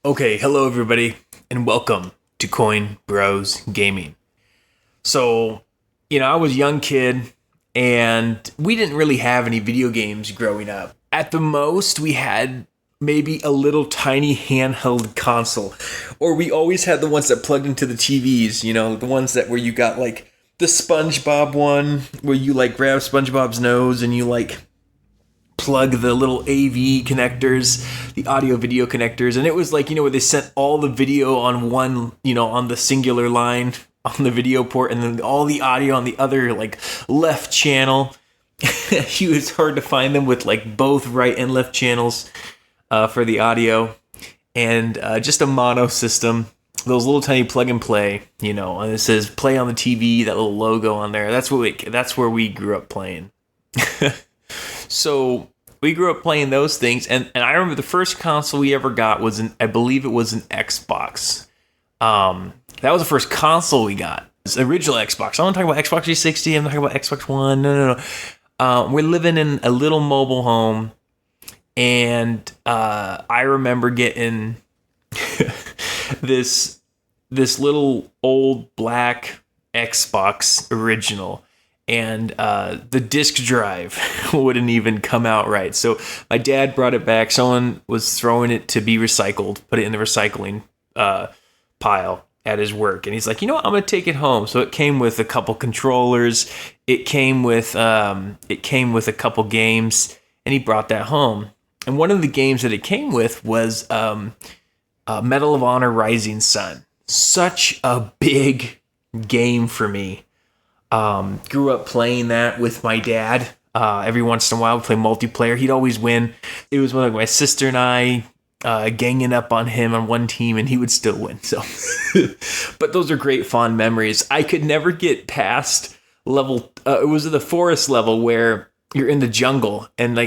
Okay, hello everybody, and welcome to Coin Bros Gaming. So, I was a young kid, and we didn't really have any video games growing up. At the most, we had maybe a little tiny handheld console, or we always had the ones that plugged into the TVs, the ones that where you got like the Spongebob one, where you like grab SpongeBob's nose and you like plug the little AV connectors, the audio video connectors, and it was like, where they sent all the video on one, on the singular line on the video port, and then all the audio on the other, like, left channel. It was hard to find them with like both right and left channels for the audio, and just a mono system. Those little tiny plug and play, and it says play on the TV, that little logo on there. That's where we grew up playing. So we grew up playing those things, and I remember the first console we ever got was I believe it was an Xbox. That was the first console we got. It's the original Xbox. I'm not talking about Xbox 360. I'm not talking about Xbox One. No. We're living in a little mobile home, and I remember getting this little old black Xbox original. And the disc drive wouldn't even come out right. So my dad brought it back. Someone was throwing it to be recycled, put it in the recycling pile at his work. And he's like, I'm going to take it home. So it came with a couple controllers. It came with a couple games, and he brought that home. And one of the games that it came with was Medal of Honor Rising Sun. Such a big game for me. Grew up playing that with my dad. Every once in a while, we play multiplayer. He'd always win. It was one of my sister and I ganging up on him on one team, and he would still win. So, but those are great, fond memories. I could never get past level. It was the forest level where you're in the jungle and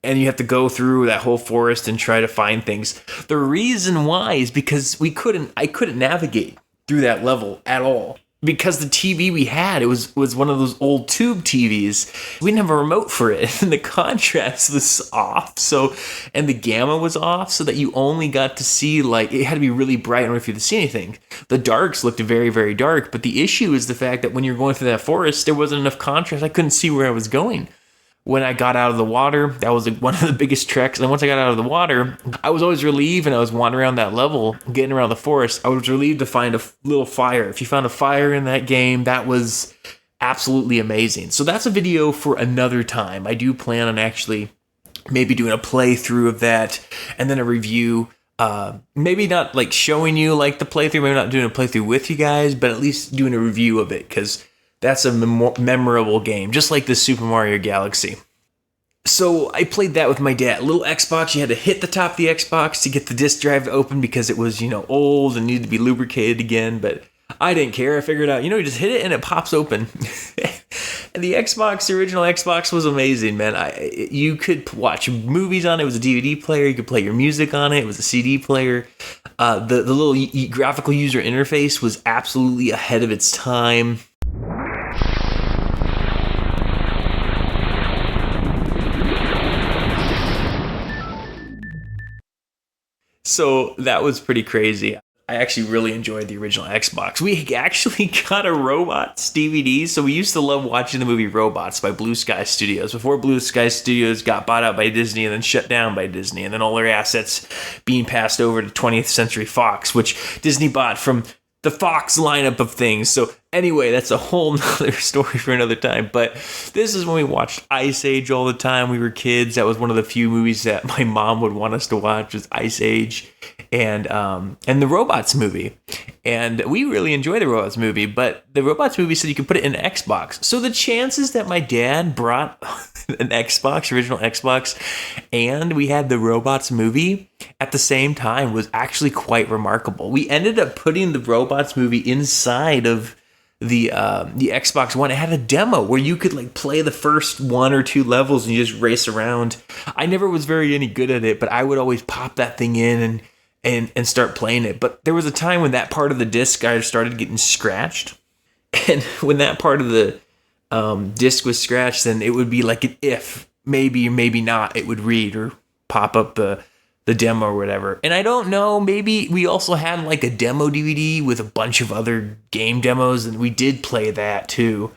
you have to go through that whole forest and try to find things. The reason why is because I couldn't navigate through that level at all. Because the TV we had, it was one of those old tube TVs. We didn't have a remote for it, and the contrast was off. And the gamma was off, so that you only got to see, it had to be really bright in order for you to see anything. The darks looked very, very dark, but the issue is the fact that when you're going through that forest, there wasn't enough contrast. I couldn't see where I was going. When I got out of the water, that was one of the biggest treks. And once I got out of the water, I was always relieved, and I was wandering around that level, getting around the forest. I was relieved to find a little fire. If you found a fire in that game, that was absolutely amazing. So that's a video for another time. I do plan on actually maybe doing a playthrough of that, and then a review. Maybe not like showing you like the playthrough, maybe not doing a playthrough with you guys, but at least doing a review of it, because that's a memorable game, just like the Super Mario Galaxy. So I played that with my dad. A little Xbox, you had to hit the top of the Xbox to get the disc drive to open because it was, old and needed to be lubricated again. But I didn't care. I figured out, you just hit it and it pops open. And the original Xbox was amazing, man. You could watch movies on it. It was a DVD player. You could play your music on it. It was a CD player. The little graphical user interface was absolutely ahead of its time. So that was pretty crazy. I actually really enjoyed the original Xbox. We actually got a Robots DVD. So we used to love watching the movie Robots by Blue Sky Studios before Blue Sky Studios got bought out by Disney and then shut down by Disney. And then all their assets being passed over to 20th Century Fox, which Disney bought from the Fox lineup of things. So anyway, that's a whole nother story for another time. But this is when we watched Ice Age all the time. We were kids. That was one of the few movies that my mom would want us to watch, was Ice Age and the Robots movie. And we really enjoyed the Robots movie, but the Robots movie said you could put it in an Xbox. So the chances that my dad brought an Xbox, original Xbox, and we had the Robots movie at the same time was actually quite remarkable. We ended up putting the Robots movie inside of the Xbox One. It had a demo where you could play the first one or two levels and you just race around. I never was any good at it, but I would always pop that thing in and start playing it. But there was a time when that part of the disc I started getting scratched, and when that part of the disc was scratched, then it would be like an if, maybe or maybe not, it would read or pop up the the demo or whatever. And I don't know, maybe we also had like a demo DVD with a bunch of other game demos, and we did play that too.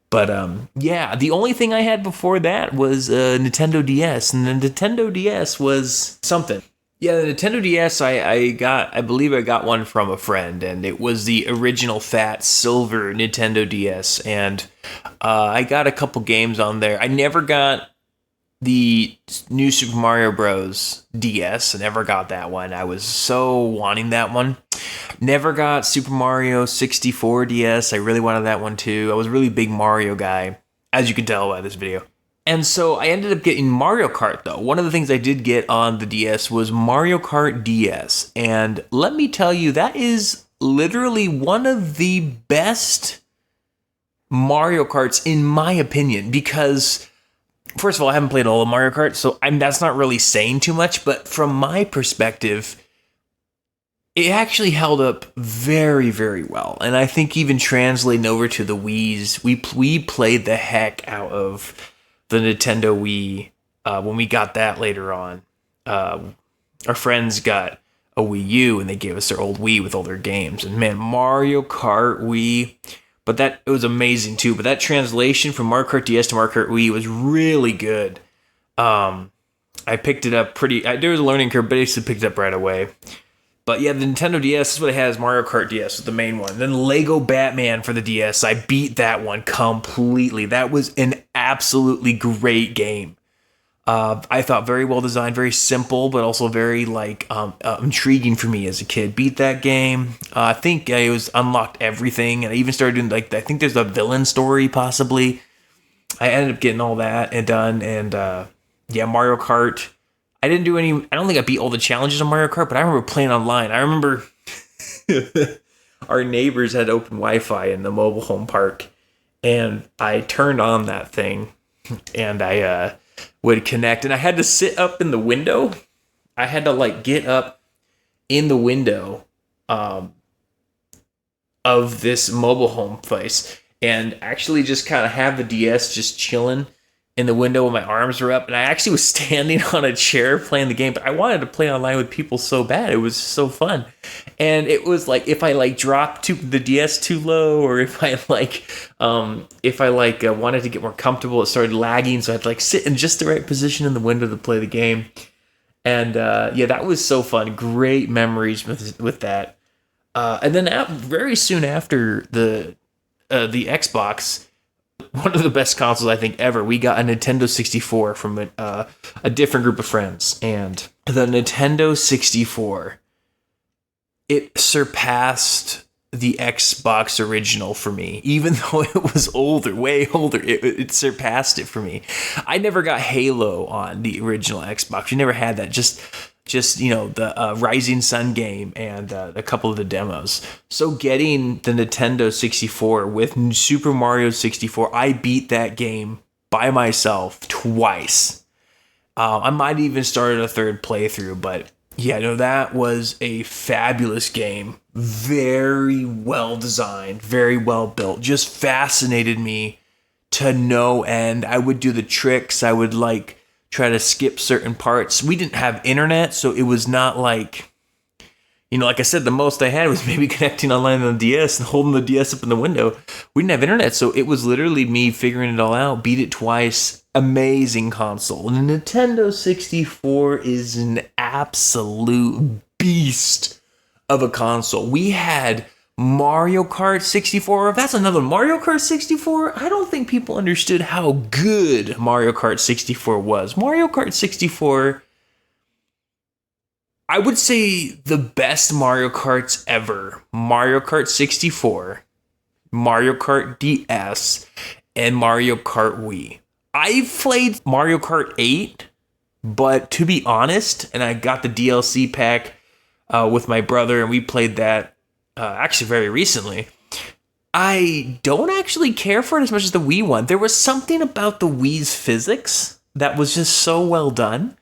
But yeah, the only thing I had before that was a Nintendo DS, and the Nintendo DS was something. Yeah, the Nintendo DS, I believe I got one from a friend, and it was the original fat silver Nintendo DS, and I got a couple games on there. I never got the new Super Mario Bros. DS. I never got that one. I was so wanting that one. Never got Super Mario 64 DS. I really wanted that one too. I was a really big Mario guy, as you can tell by this video. And so I ended up getting Mario Kart though. One of the things I did get on the DS was Mario Kart DS. And let me tell you, that is literally one of the best Mario Karts in my opinion, because first of all, I haven't played all of Mario Kart, so that's not really saying too much, but from my perspective, it actually held up very, very well. And I think even translating over to the Wii's, we played the heck out of the Nintendo Wii when we got that later on. Our friends got a Wii U, and they gave us their old Wii with all their games. And man, Mario Kart Wii... But it was amazing too. But that translation from Mario Kart DS to Mario Kart Wii was really good. I picked it up there was a learning curve, but I just picked it up right away. But yeah, the Nintendo DS is what it has. Mario Kart DS was the main one. Then Lego Batman for the DS. I beat that one completely. That was an absolutely great game. I thought very well designed, very simple, but also very intriguing for me as a kid. Beat that game. I think I unlocked everything, and I even started doing I think there's a villain story possibly. I ended up getting all that and done, and yeah, Mario Kart. I didn't do any. I don't think I beat all the challenges on Mario Kart, but I remember playing online. I remember our neighbors had open Wi-Fi in the mobile home park, and I turned on that thing, and I would connect, and I had to sit up in the window. I had to get up in the window of this mobile home place and actually just kind of have the DS just chilling in the window when my arms were up. And I actually was standing on a chair playing the game, but I wanted to play online with people so bad. It was so fun. And it was if I dropped the DS too low, or if I wanted to get more comfortable, it started lagging. So I had to sit in just the right position in the window to play the game. And yeah, that was so fun. Great memories with that. And then very soon after the Xbox, one of the best consoles I think ever, we got a Nintendo 64 from a different group of friends. And the Nintendo 64, it surpassed the Xbox original for me. Even though it was older, way older, it surpassed it for me. I never got Halo on the original Xbox. We never had that. Just the Rising Sun game and a couple of the demos. So getting the Nintendo 64 with Super Mario 64, I beat that game by myself twice. I might even started a third playthrough, but yeah, no, that was a fabulous game. Very well designed, very well built. Just fascinated me to no end. I would do the tricks. I would try to skip certain parts. We didn't have internet, so it was not like I said, the most I had was maybe connecting online on the DS and holding the DS up in the window. We didn't have internet, so it was literally me figuring it all out, beat it twice. Amazing console. And the Nintendo 64 is an absolute beast of a console. We had Mario Kart 64. That's another Mario Kart 64. I don't think people understood how good Mario Kart 64 was. Mario Kart 64, I would say the best Mario Karts ever. Mario Kart 64, Mario Kart DS, and Mario Kart Wii. I've played Mario Kart 8, but to be honest, and I got the DLC pack with my brother, and we played that actually very recently. I don't actually care for it as much as the Wii one. There was something about the Wii's physics that was just so well done.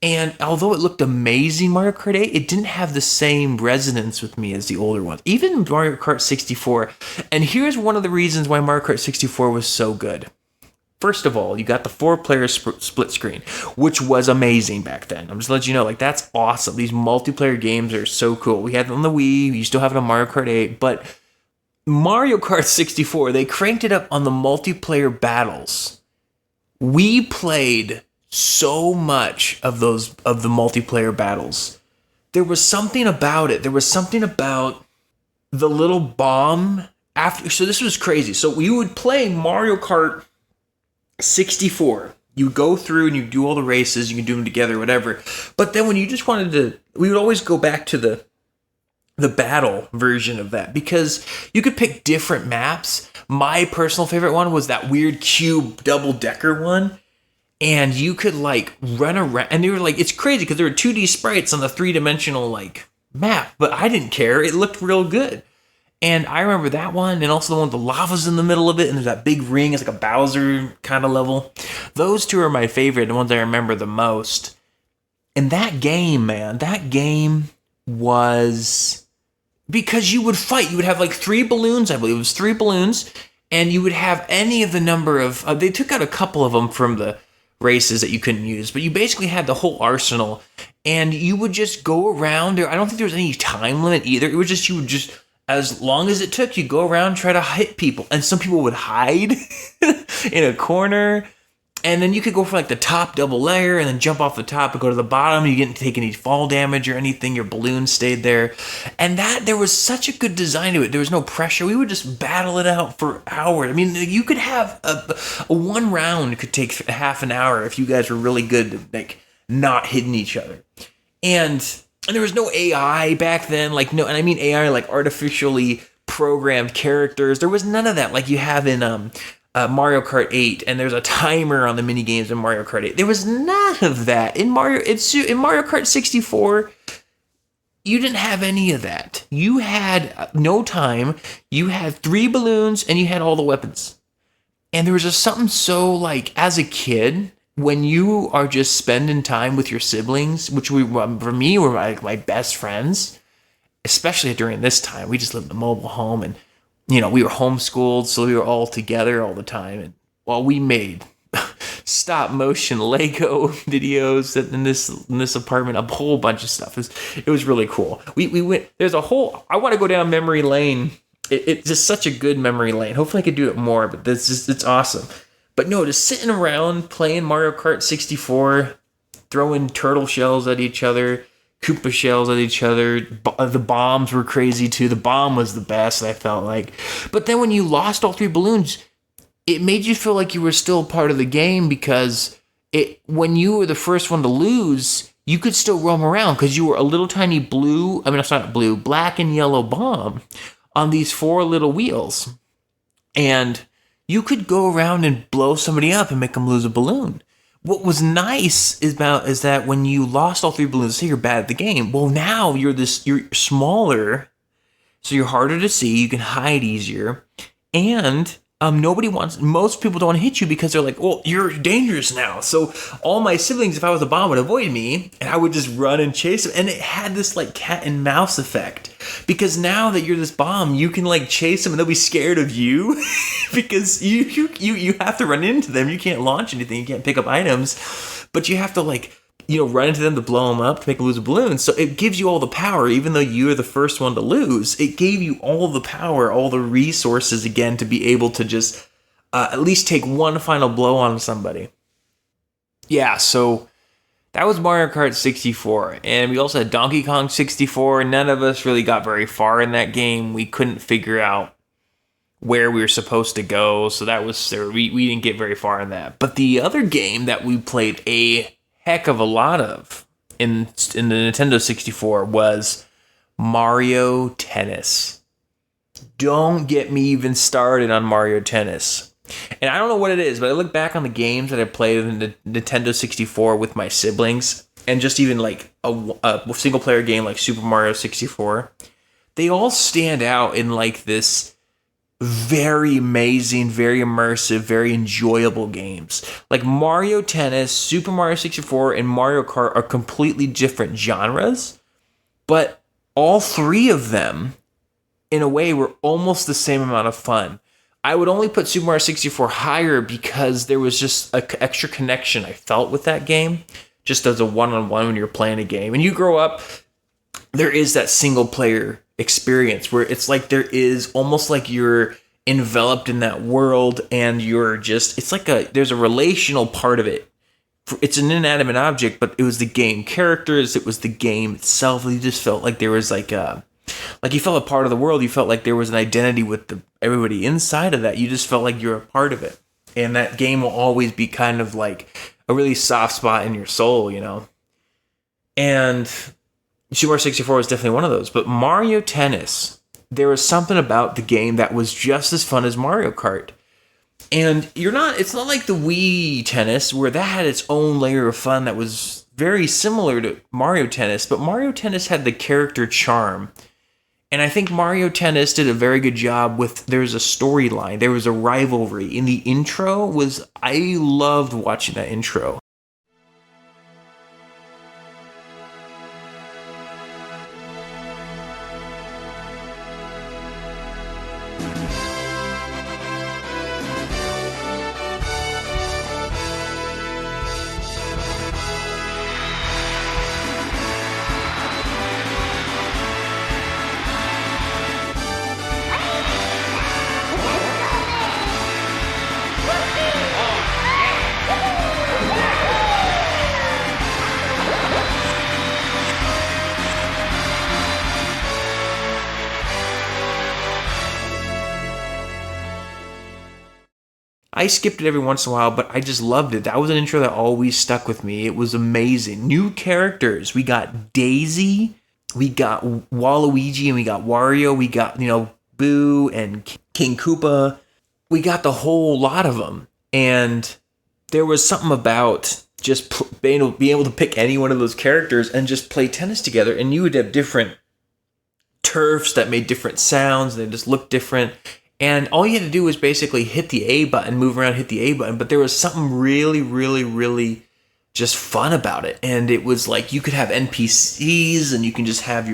And although it looked amazing, Mario Kart 8, it didn't have the same resonance with me as the older ones. Even Mario Kart 64. And here's one of the reasons why Mario Kart 64 was so good. first of all, you got the 4-player split screen, which was amazing back then. I'm just letting you know, like, that's awesome. These multiplayer games are so cool. We had them on the Wii. You still have it on Mario Kart 8. But Mario Kart 64, they cranked it up on the multiplayer battles. We played so much of the multiplayer battles. There was something about it. There was something about the little bomb after. So this was crazy. So we would play Mario Kart 64. You go through and you do all the races. You can do them together, whatever. But then when you just wanted to, we would always go back to the battle version of that, because you could pick different maps. My personal favorite one was that weird cube double-decker one. And you could, like, run around. And they were like, it's crazy because there were 2D sprites on the 3-dimensional, like, map. But I didn't care. It looked real good. And I remember that one. And also the one with the lava's in the middle of it. And there's that big ring. It's like a Bowser kind of level. Those two are my favorite. The ones I remember the most. And that game, man. That game was... because you would fight. You would have, like, 3 balloons. I believe it was 3 balloons. And you would have any of the number of... they took out a couple of them from the races that you couldn't use, but you basically had the whole arsenal, and you would just go around there. I don't think there was any time limit either. It was just, you would just, as long as it took, you go around, try to hit people, and some people would hide in a corner, and then you could go for like the top double layer and then jump off the top and go to the bottom. You didn't take any fall damage or anything. Your balloon stayed there. And that, there was such a good design to it. There was no pressure. We would just battle it out for hours. I mean, you could have a one round could take half an hour if you guys were really good at, like, not hitting each other. And there was no AI back then. Like, no, and I mean AI, like artificially programmed characters. There was none of that like you have in Mario Kart 8, and there's a timer on the mini games in Mario Kart 8. There was none of that in Mario Kart 64. You didn't have any of that. You had no time. You had 3 balloons, and you had all the weapons. And there was just something so, like, as a kid, when you are just spending time with your siblings, which for me were my best friends, especially during this time. We just lived in a mobile home, and we were homeschooled, so we were all together all the time. And while we made stop motion Lego videos in this apartment, a whole bunch of stuff. It was really cool. We went. There's a whole. I want to go down memory lane. It's just such a good memory lane. Hopefully, I could do it more. But it's awesome. But no, just sitting around playing Mario Kart 64, throwing turtle shells at each other. Koopa shells at each other. The bombs were crazy too. The bomb was the best, I felt like. But then when you lost all 3 balloons, it made you feel like you were still part of the game, because when you were the first one to lose, you could still roam around because you were a little tiny black and yellow bomb on these 4 little wheels. And you could go around and blow somebody up and make them lose a balloon. What was nice is that when you lost all 3 balloons, say you're bad at the game. Well, now you're smaller, so you're harder to see. You can hide easier, and most people don't want to hit you because they're like, well, you're dangerous now. So all my siblings, if I was a bomb, would avoid me, and I would just run and chase them. And it had this like cat and mouse effect, because now that you're this bomb, you can like chase them and they'll be scared of you because you have to run into them. You can't launch anything. You can't pick up items, but you have to run into them to blow them up to make them lose a balloon. So it gives you all the power, even though you're the first one to lose. It gave you all the power, all the resources again to be able to just at least take one final blow on somebody. Yeah, so that was Mario Kart 64. And we also had Donkey Kong 64. None of us really got very far in that game. We couldn't figure out where we were supposed to go. So that was we didn't get very far in that. But the other game that we played a heck of a lot of in the Nintendo 64 was Mario Tennis. Don't get me even started on Mario Tennis. And I don't know what it is, but I look back on the games that I played in the Nintendo 64 with my siblings, and just even like a single player game like Super Mario 64, they all stand out in like this very amazing, very immersive, very enjoyable games. Like Mario Tennis, Super Mario 64, and Mario Kart are completely different genres, but all 3 of them, in a way, were almost the same amount of fun. I would only put Super Mario 64 higher because there was just an extra connection I felt with that game, just as a one-on-one when you're playing a game. And you grow up, there is that single player experience where it's like there is almost like you're enveloped in that world, and you're just, it's like there's a relational part of it. It's an inanimate object, but it was the game characters, it was the game itself. You just felt like there was like you felt a part of the world. You felt like there was an identity with everybody inside of that. You just felt like you're a part of it. And that game will always be kind of like a really soft spot in your soul, you know? And Super Mario 64 was definitely one of those. But Mario Tennis, there was something about the game that was just as fun as Mario Kart. And it's not like the Wii Tennis, where that had its own layer of fun that was very similar to Mario Tennis, but Mario Tennis had the character charm. And I think Mario Tennis did a very good job with, there's a storyline, there was a rivalry. In the intro I loved watching that intro. I skipped it every once in a while, but I just loved it. That was an intro that always stuck with me. It was amazing. New characters. We got Daisy, we got Waluigi, and we got Wario. We got, Boo and King Koopa. We got the whole lot of them. And there was something about just being able to pick any one of those characters and just play tennis together. And you would have different turfs that made different sounds. They just looked different. And all you had to do was basically hit the A button, move around, hit the A button. But there was something really, really, really just fun about it. And it was like you could have NPCs and you can just have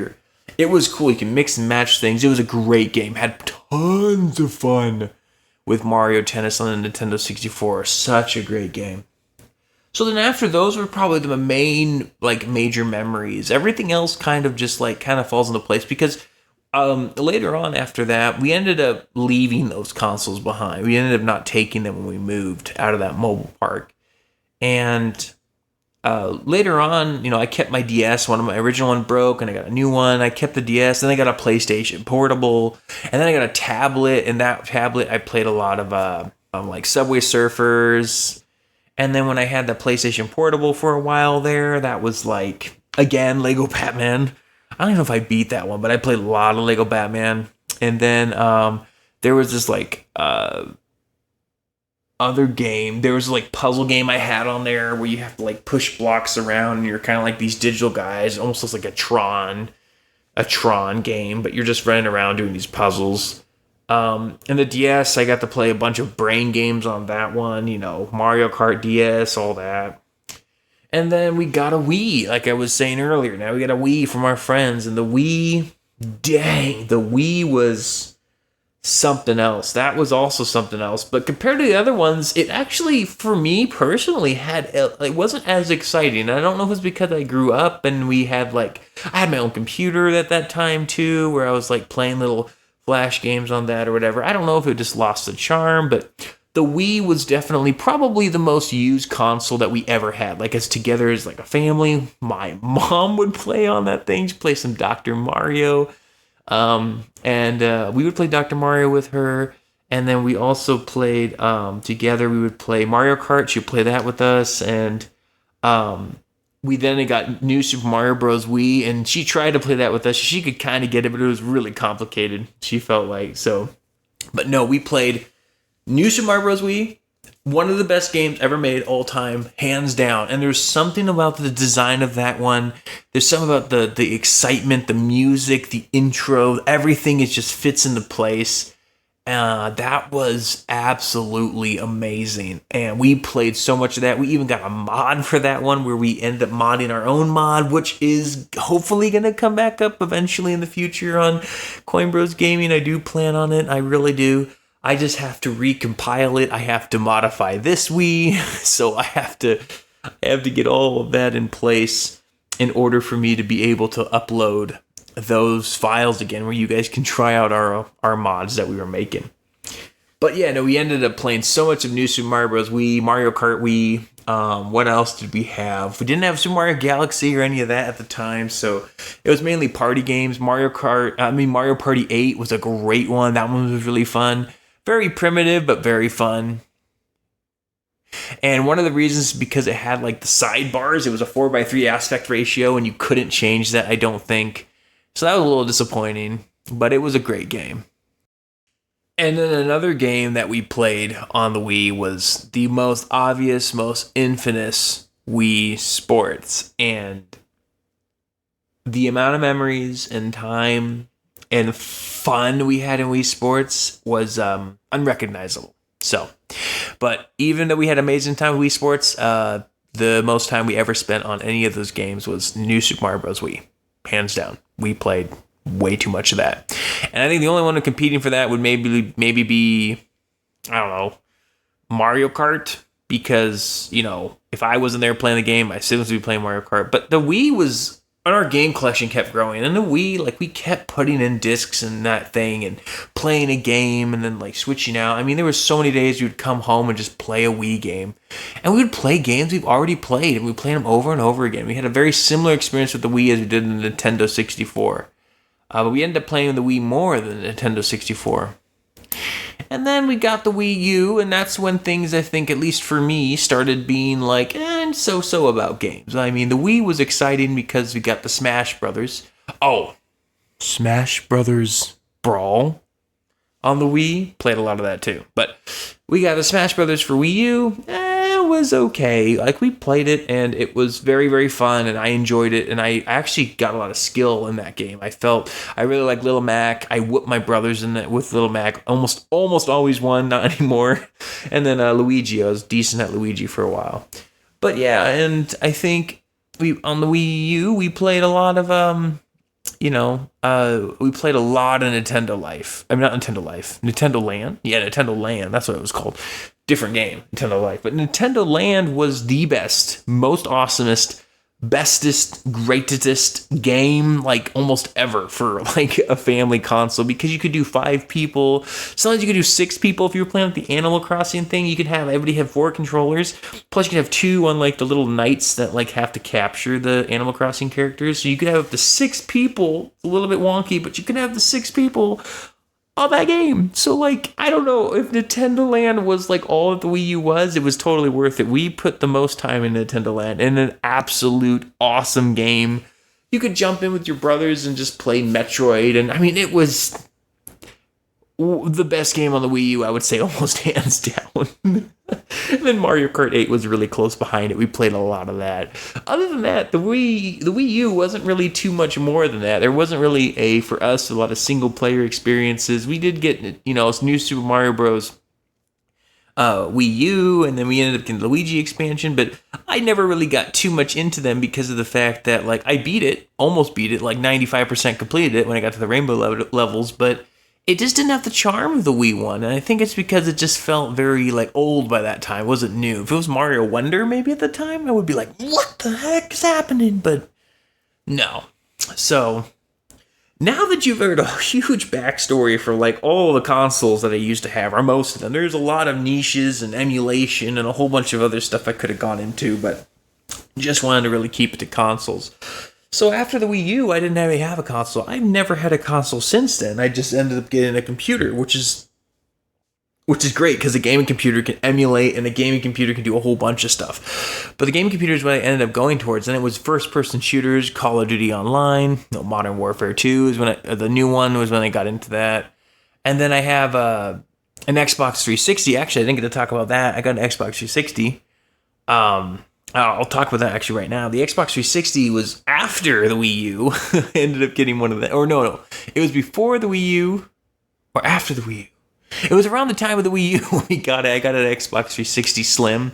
it was cool. You can mix and match things. It was a great game. Had tons of fun with Mario Tennis on the Nintendo 64. Such a great game. So then after those were probably the main major memories. Everything else kind of falls into place because later on after that, we ended up leaving those consoles behind. We ended up not taking them when we moved out of that mobile park. And later on, I kept my DS. One of my original one broke, and I got a new one. I kept the DS. Then I got a PlayStation Portable, and then I got a tablet. And that tablet, I played a lot of Subway Surfers. And then when I had the PlayStation Portable for a while there, that was again, Lego Batman. I don't even know if I beat that one, but I played a lot of Lego Batman. And then there was this other game. There was puzzle game I had on there where you have to push blocks around and you're kind of like these digital guys. It almost looks like a Tron game, but you're just running around doing these puzzles. And the DS, I got to play a bunch of brain games on that one, Mario Kart DS, all that. And then we got a Wii, like I was saying earlier. Now we got a Wii from our friends. And the Wii was something else. That was also something else. But compared to the other ones, it actually, for me personally, it wasn't as exciting. I don't know if it's because I grew up and we had I had my own computer at that time too, where I was playing little Flash games on that or whatever. I don't know if it just lost the charm, but the Wii was definitely probably the most used console that we ever had. As together as a family. My mom would play on that thing. She'd play some Dr. Mario. And we would play Dr. Mario with her. And then we also played together. We would play Mario Kart. She'd play that with us. And we then got New Super Mario Bros. Wii. And she tried to play that with us. She could kind of get it, but it was really complicated. She felt like so. But no, we played New Super Mario Bros. Wii, one of the best games ever made all time, hands down. And there's something about the design of that one. There's something about the excitement, the music, the intro, everything just fits into place. That was absolutely amazing. And we played so much of that. We even got a mod for that one where we ended up modding our own mod, which is hopefully going to come back up eventually in the future on Coin Bros Gaming. I do plan on it. I really do. I just have to recompile it. I have to modify this Wii. So I have to get all of that in place in order for me to be able to upload those files again, where you guys can try out our mods that we were making. But yeah, no, we ended up playing so much of New Super Mario Bros. Wii, Mario Kart Wii. What else did we have? We didn't have Super Mario Galaxy or any of that at the time, so it was mainly party games. Mario Party 8 was a great one. That one was really fun. Very primitive, but very fun. And one of the reasons is because it had like the sidebars. It was a 4:3 aspect ratio, and you couldn't change that, I don't think. So that was a little disappointing, but it was a great game. And then another game that we played on the Wii was the most obvious, most infamous Wii Sports. And the amount of memories and time and fun we had in Wii Sports was unrecognizable. So, but even though we had amazing time with Wii Sports, the most time we ever spent on any of those games was New Super Mario Bros. Wii. Hands down. We played way too much of that. And I think the only one competing for that would maybe be, I don't know, Mario Kart, because, you know, if I wasn't there playing the game, my siblings would be playing Mario Kart. But the Wii was, and our game collection kept growing. And the Wii, like, we kept putting in discs and that thing and playing a game and then, like, switching out. I mean, there were so many days we would come home and just play a Wii game. And we would play games we've already played, and we played them over and over again. We had a very similar experience with the Wii as we did in the Nintendo 64. But we ended up playing the Wii more than the Nintendo 64. And then we got the Wii U, and that's when things, I think, at least for me, started being like, so about games. I mean, the Wii was exciting because we got the Smash Brothers. Oh, Smash Brothers Brawl on the Wii. Played a lot of that too. But we got the Smash Brothers for Wii U. It was okay. Like, we played it, and it was very, very fun, and I enjoyed it, and I actually got a lot of skill in that game. I really like Little Mac. I whooped my brothers in that with Little Mac. Almost always won, not anymore. And then Luigi. I was decent at Luigi for a while. But yeah, and I think on the Wii U, we played a lot of, we played a lot of Nintendo Life. I mean, not Nintendo Life. Nintendo Land? Yeah, Nintendo Land. That's what it was called. Different game, Nintendo Life. But Nintendo Land was the best, most awesomest, bestest, greatest game, like, almost ever for, like, a family console, because you could do 5 people. Sometimes you could do 6 people if you were playing with the Animal Crossing thing. You could have everybody have 4 controllers, plus you could have 2 on, like, the little knights that, like, have to capture the Animal Crossing characters. So you could have up to 6 people. It's a little bit wonky, but you could have the 6 people on that game. So, like, I don't know if Nintendo Land was like all that the Wii U was. It was totally worth it. We put the most time in Nintendo Land, in an absolute awesome game. You could jump in with your brothers and just play Metroid, and I mean, it was the best game on the Wii U, I would say, almost hands down. And then Mario Kart 8 was really close behind it. We played a lot of that. Other than that, the Wii U wasn't really too much more than that. There wasn't really for us, a lot of single player experiences. We did get, New Super Mario Bros. Wii U, and then we ended up getting the Luigi expansion, but I never really got too much into them because of the fact that, like, I almost beat it, like 95% completed it when I got to the rainbow levels, but it just didn't have the charm of the Wii one, and I think it's because it just felt very, like, old by that time. It wasn't new. If it was Mario Wonder maybe at the time, I would be like, what the heck is happening? But no. So now that you've heard a huge backstory for, like, all the consoles that I used to have, or most of them, there's a lot of niches and emulation and a whole bunch of other stuff I could have gone into, but just wanted to really keep it to consoles. So after the Wii U, I didn't really have a console. I've never had a console since then. I just ended up getting a computer, which is great because a gaming computer can emulate and a gaming computer can do a whole bunch of stuff. But the gaming computer is what I ended up going towards, and it was first-person shooters, Call of Duty Online, Modern Warfare 2 is when the new one was when I got into that. And then I have an Xbox 360. Actually, I didn't get to talk about that. I got an Xbox 360. I'll talk about that actually right now. The Xbox 360 was after the Wii U. I ended up getting one of them. Or no. It was before the Wii U or after the Wii U. It was around the time of the Wii U when I got an Xbox 360 Slim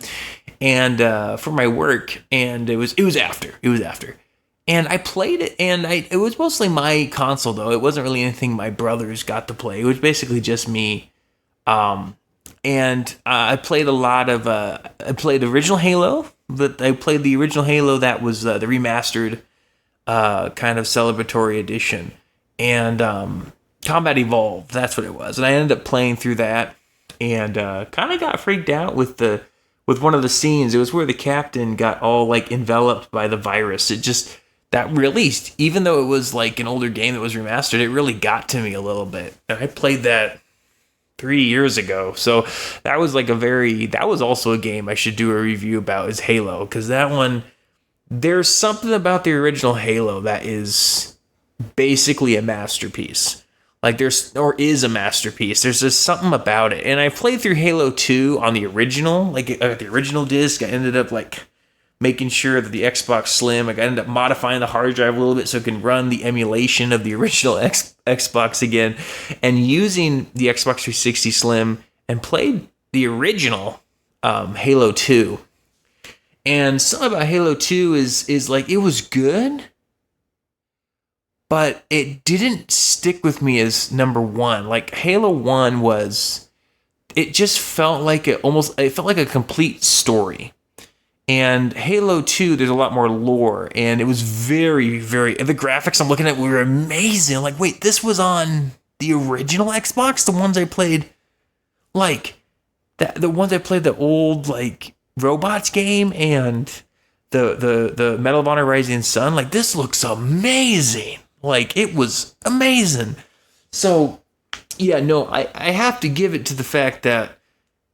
and for my work, and it was after. And I played it, and it was mostly my console, though. It wasn't really anything my brothers got to play. It was basically just me And I played a lot of. I played the original Halo. But I played the original Halo that was the remastered kind of celebratory edition, and Combat Evolved. That's what it was. And I ended up playing through that, and kind of got freaked out with one of the scenes. It was where the captain got all like enveloped by the virus. It just that released, even though it was like an older game that was remastered, it really got to me a little bit. And I played that 3 years ago. So that was like that was also a game I should do a review about, is Halo. Because that one, there's something about the original Halo that is basically a masterpiece. Like is a masterpiece. There's just something about it. And I played through Halo 2 on the original, like the original disc. I ended up like making sure that the Xbox Slim, like I ended up modifying the hard drive a little bit so it can run the emulation of the original Xbox again, and using the Xbox 360 Slim, and played the original Halo 2. And something about Halo 2 is like, it was good, but it didn't stick with me as number one. Like Halo 1 it just felt like it felt like a complete story. And Halo 2, there's a lot more lore, and it was very, very... The graphics I'm looking at were amazing. I'm like, wait, this was on the original Xbox? The ones I played, like, the ones I played, the old, like, robots game, and the Medal of Honor Rising Sun? Like, this looks amazing. Like, it was amazing. So, yeah, no, I have to give it to the fact that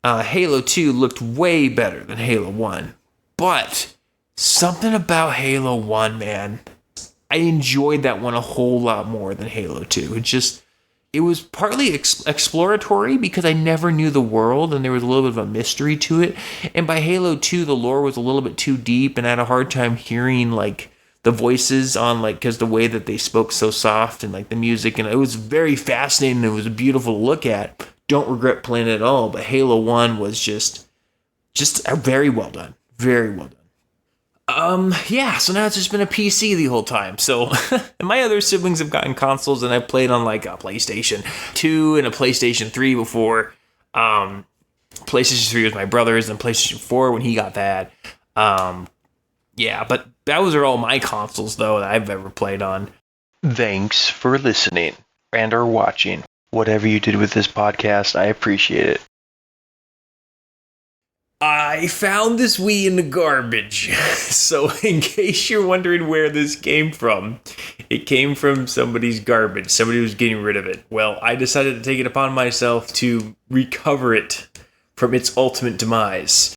Halo 2 looked way better than Halo 1. But something about Halo 1, man, I enjoyed that one a whole lot more than Halo 2. It was partly exploratory because I never knew the world and there was a little bit of a mystery to it. And by Halo 2, the lore was a little bit too deep, and I had a hard time hearing like the voices on, like, because the way that they spoke so soft, and like the music, and it was very fascinating. It was beautiful to look at. Don't regret playing it at all. But Halo 1 was just very well done. Very well done. Yeah, so now it's just been a PC the whole time. So my other siblings have gotten consoles, and I played on like a PlayStation 2 and a PlayStation 3 before. PlayStation 3 was my brother's, and PlayStation 4 when he got that. Yeah, but those are all my consoles, though, that I've ever played on. Thanks for listening and or watching. Whatever you did with this podcast, I appreciate it. I found this Wii in the garbage. So in case you're wondering where this came from, it came from somebody's garbage. Somebody was getting rid of it. Well, I decided to take it upon myself to recover it from its ultimate demise.